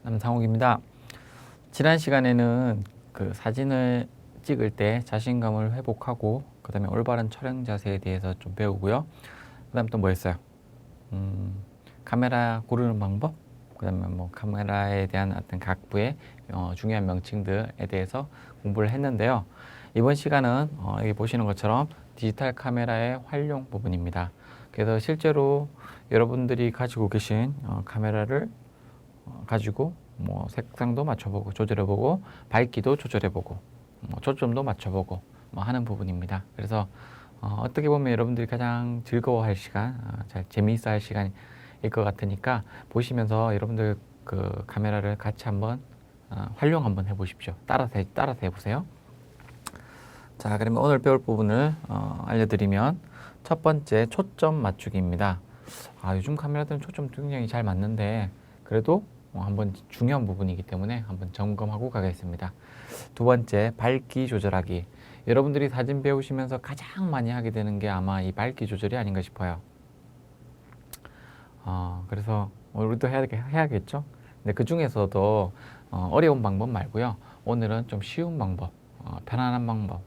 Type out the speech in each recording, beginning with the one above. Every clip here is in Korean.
남상욱입니다. 지난 시간에는 그 사진을 찍을 때 자신감을 회복하고 그 다음에 올바른 촬영 자세에 대해서 좀 배우고요. 그 다음 또 뭐 했어요? 카메라 고르는 방법, 그 다음에 뭐 카메라에 대한 어떤 각부의 중요한 명칭들에 대해서 공부를 했는데요. 이번 시간은 여기 보시는 것처럼 디지털 카메라의 활용 부분입니다. 그래서 실제로 여러분들이 가지고 계신 카메라를 가지고 뭐 색상도 맞춰보고 조절해보고 밝기도 조절해보고 초점도 맞춰보고 뭐 하는 부분입니다. 그래서 어떻게 보면 여러분들이 가장 즐거워할 시간, 잘 재미있어할 시간일 것 같으니까 보시면서 여러분들 그 카메라를 같이 한번 활용 한번 해보십시오. 따라서 해보세요. 자, 그러면 오늘 배울 부분을 알려드리면 첫 번째 초점 맞추기입니다. 요즘 카메라들은 초점 굉장히 잘 맞는데 그래도 한번 중요한 부분이기 때문에 한번 점검하고 가겠습니다. 두 번째, 밝기 조절하기. 여러분들이 사진 배우시면서 가장 많이 하게 되는 게 아마 이 밝기 조절이 아닌가 싶어요. 그래서 우리도 해야겠죠. 근데 그 중에서도 어려운 방법 말고요. 오늘은 좀 쉬운 방법, 편안한 방법.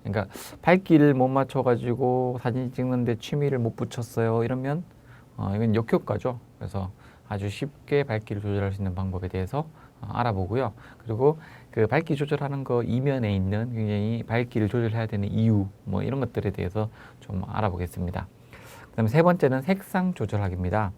그러니까 밝기를 못 맞춰가지고 사진 찍는데 취미를 못 붙였어요. 이러면 이건 역효과죠. 그래서 아주 쉽게 밝기를 조절할 수 있는 방법에 대해서 알아보고요. 그리고 그 밝기 조절하는 거 이면에 있는 굉장히 밝기를 조절해야 되는 이유 뭐 이런 것들에 대해서 좀 알아보겠습니다. 그다음에 세 번째는 색상 조절하기입니다.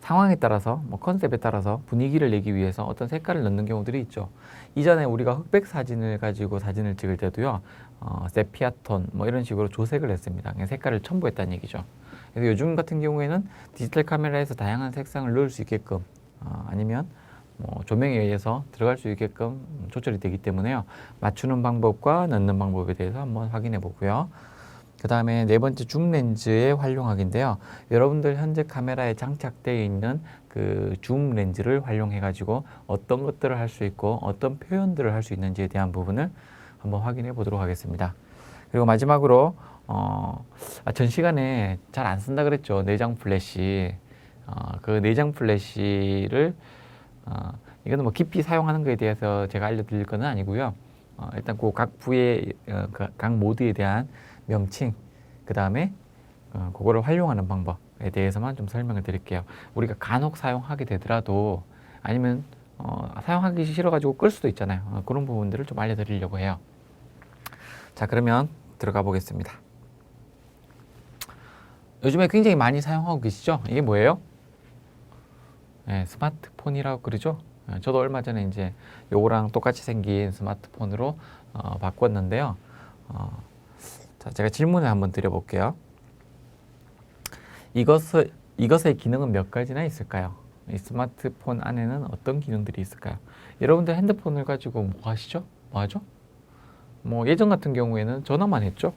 상황에 따라서 뭐 컨셉에 따라서 분위기를 내기 위해서 어떤 색깔을 넣는 경우들이 있죠. 이전에 우리가 흑백 사진을 가지고 사진을 찍을 때도요, 세피아톤 뭐 이런 식으로 조색을 했습니다. 그냥 색깔을 첨부했다는 얘기죠. 그래서 요즘 같은 경우에는 디지털 카메라에서 다양한 색상을 넣을 수 있게끔 아니면 뭐 조명에 의해서 들어갈 수 있게끔 조절이 되기 때문에요. 맞추는 방법과 넣는 방법에 대해서 한번 확인해 보고요. 그 다음에 네 번째 줌 렌즈의 활용하기인데요. 여러분들 현재 카메라에 장착되어 있는 그 줌 렌즈를 활용해 가지고 어떤 것들을 할 수 있고 어떤 표현들을 할 수 있는지에 대한 부분을 한번 확인해 보도록 하겠습니다. 그리고 마지막으로 전 시간에 잘 안 쓴다 그랬죠. 내장 플래시. 그 내장 플래시를 이거는 뭐 깊이 사용하는 것에 대해서 제가 알려드릴 건 아니고요. 일단 그 각 부의 각 모드에 대한 명칭, 그 다음에 그거를 활용하는 방법에 대해서만 좀 설명을 드릴게요. 우리가 간혹 사용하게 되더라도 아니면 사용하기 싫어가지고 끌 수도 있잖아요. 그런 부분들을 좀 알려드리려고 해요. 자, 그러면 들어가 보겠습니다. 요즘에 굉장히 많이 사용하고 계시죠? 이게 뭐예요? 네, 스마트폰이라고 그러죠? 저도 얼마 전에 이제 요거랑 똑같이 생긴 스마트폰으로 바꿨는데요. 자, 제가 질문을 한번 드려볼게요. 이것의 기능은 몇 가지나 있을까요? 이 스마트폰 안에는 어떤 기능들이 있을까요? 여러분들 핸드폰을 가지고 뭐 하시죠? 뭐 하죠? 뭐 예전 같은 경우에는 전화만 했죠.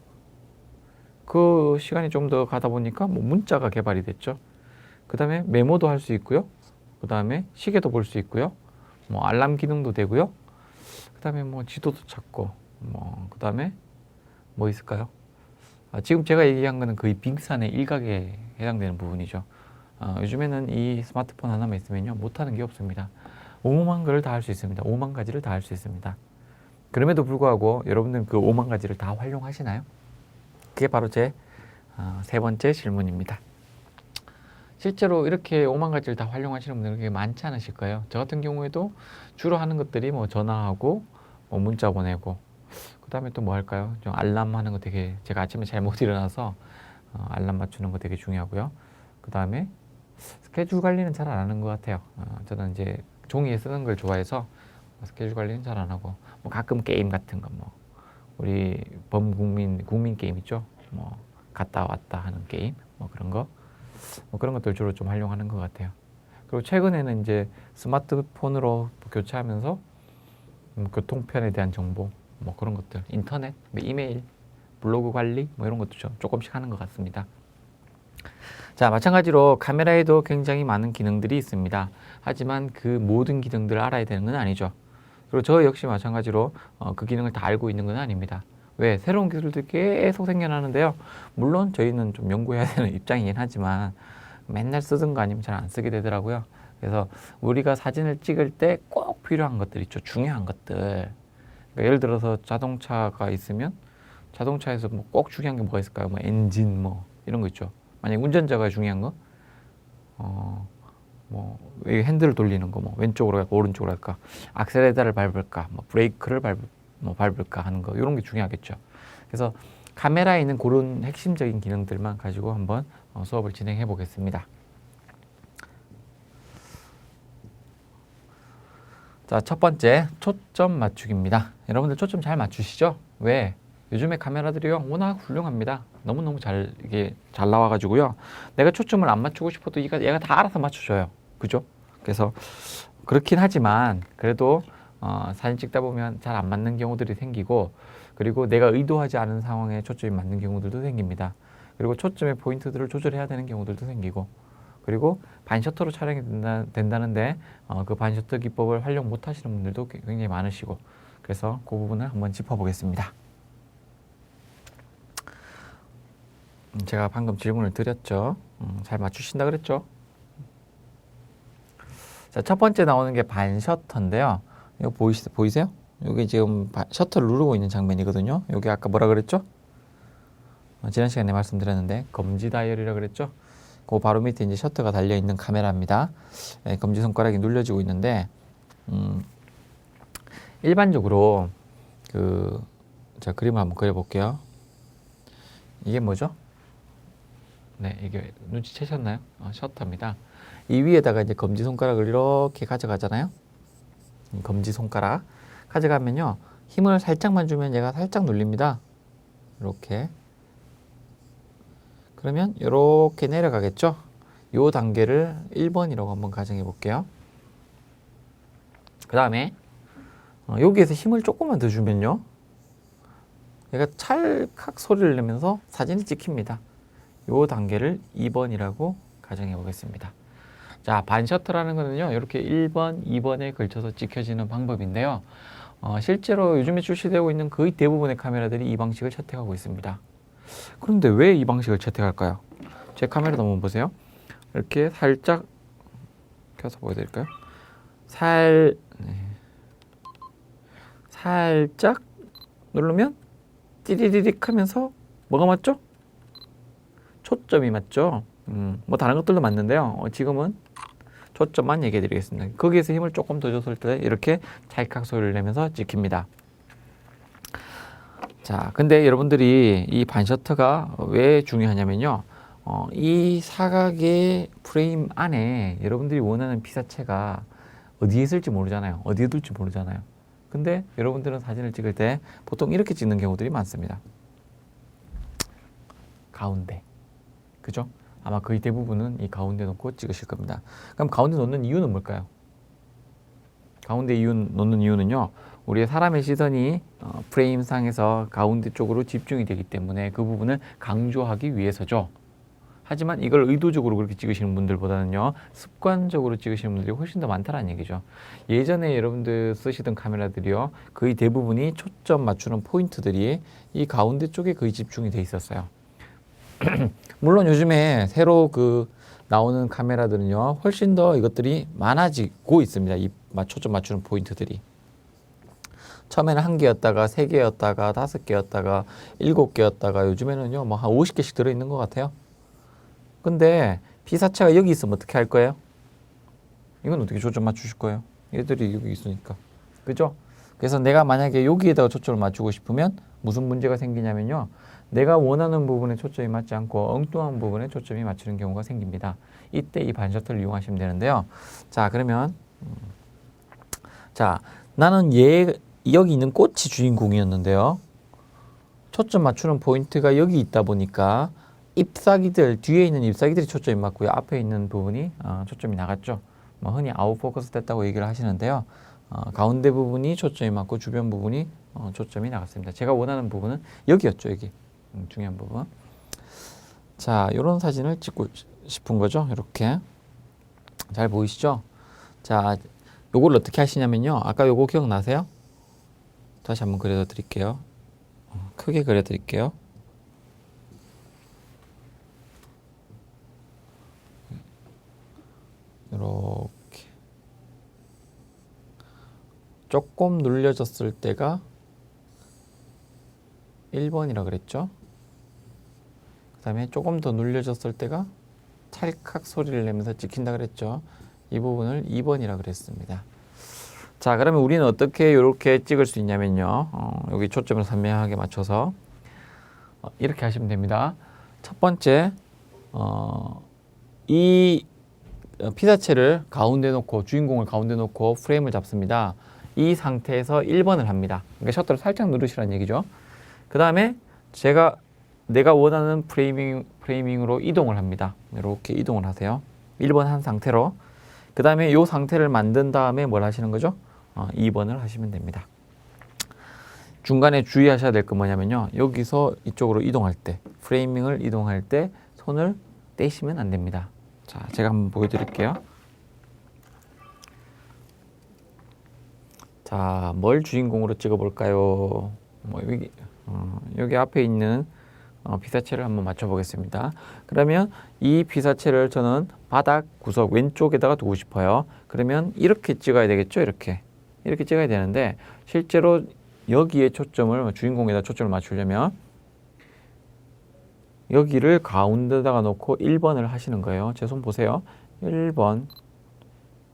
그 시간이 좀 더 가다 보니까 뭐 문자가 개발이 됐죠. 그 다음에 메모도 할 수 있고요. 그 다음에 시계도 볼 수 있고요. 뭐 알람 기능도 되고요. 그 다음에 뭐 지도도 찾고 그 다음에 뭐 있을까요? 지금 제가 얘기한 거는 거의 빙산의 일각에 해당되는 부분이죠. 요즘에는 이 스마트폰 하나만 있으면요 못하는 게 없습니다. 오만 가지를 다 할 수 있습니다. 5만 가지를 다 할 수 있습니다. 그럼에도 불구하고 여러분들은 그 5만 가지를 다 활용하시나요? 그게 바로 제 세 번째 질문입니다. 실제로 이렇게 5만 가지를 다 활용하시는 분들은 그게 많지 않으실 거예요. 저 같은 경우에도 주로 하는 것들이 뭐 전화하고 뭐 문자 보내고 그 다음에 또 뭐 할까요? 좀 알람 하는 거 되게 제가 아침에 잘 못 일어나서 알람 맞추는 거 되게 중요하고요. 그 다음에 스케줄 관리는 잘 안 하는 것 같아요. 저는 이제 종이에 쓰는 걸 좋아해서 스케줄 관리는 잘 안 하고 뭐 가끔 게임 같은 거 뭐 우리 국민 게임 있죠? 뭐 갔다 왔다 하는 게임 뭐 그런 거 뭐 그런 것들 주로 좀 활용하는 것 같아요. 그리고 최근에는 이제 스마트폰으로 교체하면서 교통편에 대한 정보 뭐 그런 것들 인터넷, 이메일, 블로그 관리 뭐 이런 것도 조금씩 하는 것 같습니다. 자, 마찬가지로 카메라에도 굉장히 많은 기능들이 있습니다. 하지만 그 모든 기능들을 알아야 되는 건 아니죠. 그리고 저 역시 마찬가지로 그 기능을 다 알고 있는 건 아닙니다. 왜? 새로운 기술들이 계속 생겨나는데요. 물론 저희는 좀 연구해야 되는 입장이긴 하지만 맨날 쓰던 거 아니면 잘 안 쓰게 되더라고요. 그래서 우리가 사진을 찍을 때 꼭 필요한 것들 있죠. 중요한 것들. 그러니까 예를 들어서 자동차가 있으면 자동차에서 뭐 꼭 중요한 게 뭐가 있을까요? 뭐 엔진 뭐 이런 거 있죠. 만약 운전자가 중요한 거, 뭐 핸들을 돌리는 거, 뭐 왼쪽으로 갈까 오른쪽으로 갈까, 악셀레다를 밟을까, 뭐 브레이크를 밟을까 하는 거 이런 게 중요하겠죠. 그래서 카메라에 있는 그런 핵심적인 기능들만 가지고 한번 수업을 진행해 보겠습니다. 자, 첫 번째 초점 맞추기입니다. 여러분들 초점 잘 맞추시죠? 왜? 요즘에 카메라들이요 워낙 훌륭합니다. 너무너무 이게 잘 나와가지고요. 내가 초점을 안 맞추고 싶어도 얘가 다 알아서 맞춰줘요. 그죠? 그래서 그렇긴 하지만 그래도 사진 찍다 보면 잘 안 맞는 경우들이 생기고, 그리고 내가 의도하지 않은 상황에 초점이 맞는 경우들도 생깁니다. 그리고 초점의 포인트들을 조절해야 되는 경우들도 생기고, 그리고 반셔터로 촬영이 된다는데 그 반셔터 기법을 활용 못 하시는 분들도 굉장히 많으시고, 그래서 그 부분을 한번 짚어보겠습니다. 제가 방금 질문을 드렸죠. 잘 맞추신다 그랬죠. 자, 첫 번째 나오는 게 반셔터인데요. 이거 보이세요? 여기 지금 셔터를 누르고 있는 장면이거든요. 여기 아까 뭐라 그랬죠? 지난 시간에 말씀드렸는데 검지 다이얼이라 그랬죠? 그 바로 밑에 이제 셔터가 달려 있는 카메라입니다. 검지 손가락이 눌려지고 있는데, 일반적으로 제가 그림을 한번 그려볼게요. 이게 뭐죠? 네, 이게 눈치채셨나요? 셔터입니다. 이 위에다가 이제 검지 손가락을 이렇게 가져가잖아요. 검지 손가락 가져가면요, 힘을 살짝만 주면 얘가 살짝 눌립니다. 이렇게. 그러면 이렇게 내려가겠죠. 요 단계를 1번이라고 한번 가정해 볼게요. 그 다음에 여기에서 힘을 조금만 더 주면요, 얘가 찰칵 소리를 내면서 사진이 찍힙니다. 요 단계를 2번이라고 가정해 보겠습니다. 자, 반셔터라는 거는요, 이렇게 1번, 2번에 걸쳐서 찍혀지는 방법인데요. 실제로 요즘에 출시되고 있는 거의 대부분의 카메라들이 이 방식을 채택하고 있습니다. 그런데 왜 이 방식을 채택할까요? 제 카메라도 한번 보세요. 이렇게 살짝 켜서 보여드릴까요? 살짝 누르면 띠리리릭 하면서 뭐가 맞죠? 초점이 맞죠? 뭐 다른 것들도 맞는데요. 지금은 초점만 얘기해 드리겠습니다. 거기에서 힘을 조금 더 줬을 때 이렇게 찰칵 소리를 내면서 찍힙니다. 자, 근데 여러분들이 이 반셔터가 왜 중요하냐면요, 이 사각의 프레임 안에 여러분들이 원하는 피사체가 어디에 있을지 모르잖아요. 어디에 둘지 모르잖아요. 근데 여러분들은 사진을 찍을 때 보통 이렇게 찍는 경우들이 많습니다. 가운데. 그죠? 아마 거의 대부분은 이 가운데 놓고 찍으실 겁니다. 그럼 가운데 놓는 이유는 뭘까요? 가운데 놓는 이유는요, 우리의 사람의 시선이 프레임상에서 가운데 쪽으로 집중이 되기 때문에 그 부분을 강조하기 위해서죠. 하지만 이걸 의도적으로 그렇게 찍으시는 분들보다는요, 습관적으로 찍으시는 분들이 훨씬 더 많다는 얘기죠. 예전에 여러분들 쓰시던 카메라들이요, 거의 대부분이 초점 맞추는 포인트들이 이 가운데 쪽에 거의 집중이 돼 있었어요. 물론 요즘에 새로 나오는 카메라들은요, 훨씬 더 이것들이 많아지고 있습니다. 이 초점 맞추는 포인트들이. 처음에는 1개였다가 3개였다가 5개였다가 7개였다가 요즘에는요, 뭐 한 50개씩 들어있는 것 같아요. 근데 피사체가 여기 있으면 어떻게 할 거예요? 이건 어떻게 초점 맞추실 거예요? 얘들이 여기 있으니까. 그죠? 그래서 내가 만약에 여기에다가 초점을 맞추고 싶으면 무슨 문제가 생기냐면요, 내가 원하는 부분에 초점이 맞지 않고 엉뚱한 부분에 초점이 맞추는 경우가 생깁니다. 이때 이 반셔터를 이용하시면 되는데요. 자, 그러면 자, 나는 여기 있는 꽃이 주인공이었는데요. 초점 맞추는 포인트가 여기 있다 보니까 뒤에 있는 잎사귀들이 초점이 맞고요. 앞에 있는 부분이 초점이 나갔죠. 뭐 흔히 아웃포커스 됐다고 얘기를 하시는데요. 가운데 부분이 초점이 맞고 주변 부분이 초점이 나갔습니다. 제가 원하는 부분은 여기였죠. 여기. 중요한 부분. 자, 이런 사진을 찍고 싶은 거죠. 이렇게. 잘 보이시죠? 자, 요걸 어떻게 하시냐면요. 아까 요거 기억나세요? 다시 한번 그려 드릴게요. 크게 그려 드릴게요. 조금 눌려졌을 때가 1번이라 그랬죠. 그 다음에 조금 더 눌려졌을 때가 찰칵 소리를 내면서 찍힌다 그랬죠. 이 부분을 2번이라 그랬습니다. 자, 그러면 우리는 어떻게 이렇게 찍을 수 있냐면요. 여기 초점을 선명하게 맞춰서 이렇게 하시면 됩니다. 첫 번째, 이 피사체를 가운데 놓고, 주인공을 가운데 놓고 프레임을 잡습니다. 이 상태에서 1번을 합니다. 그러니까 셔터를 살짝 누르시라는 얘기죠. 그 다음에 내가 원하는 프레이밍으로 이동을 합니다. 이렇게 이동을 하세요. 1번 한 상태로. 그 다음에 이 상태를 만든 다음에 뭘 하시는 거죠? 2번을 하시면 됩니다. 중간에 주의하셔야 될 건 뭐냐면요. 여기서 이쪽으로 이동할 때, 프레이밍을 이동할 때 손을 떼시면 안 됩니다. 자, 제가 한번 보여드릴게요. 자, 뭘 주인공으로 찍어볼까요? 여기 앞에 있는 피사체를 한번 맞춰보겠습니다. 그러면 이 피사체를 저는 바닥 구석 왼쪽에다가 두고 싶어요. 그러면 이렇게 찍어야 되겠죠? 이렇게 찍어야 되는데 실제로 여기에 주인공에다 초점을 맞추려면 여기를 가운데다가 놓고 1번을 하시는 거예요. 제 손 보세요. 1번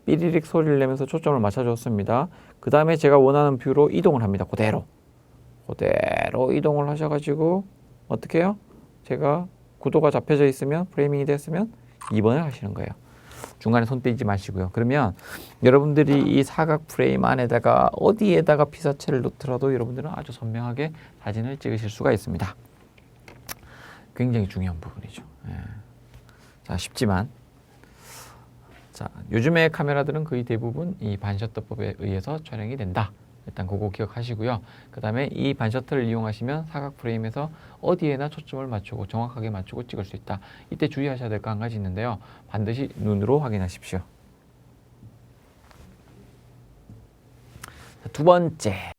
삐리릭 소리를 내면서 초점을 맞춰줬습니다. 그 다음에 제가 원하는 뷰로 이동을 합니다. 그대로 이동을 하셔가지고 어떻게 해요? 제가 구도가 잡혀져 있으면 프레이밍이 됐으면 2번을 하시는 거예요. 중간에 손 떼지 마시고요. 그러면 여러분들이 이 사각 프레임 안에다가 어디에다가 피사체를 놓더라도 여러분들은 아주 선명하게 사진을 찍으실 수가 있습니다. 굉장히 중요한 부분이죠. 예. 자, 쉽지만 자, 요즘의 카메라들은 거의 대부분 이 반셔터법에 의해서 촬영이 된다. 일단 그거 기억하시고요. 그 다음에 이 반셔터를 이용하시면 사각 프레임에서 어디에나 초점을 맞추고 정확하게 맞추고 찍을 수 있다. 이때 주의하셔야 될 거 한 가지 있는데요. 반드시 눈으로 확인하십시오. 두 번째,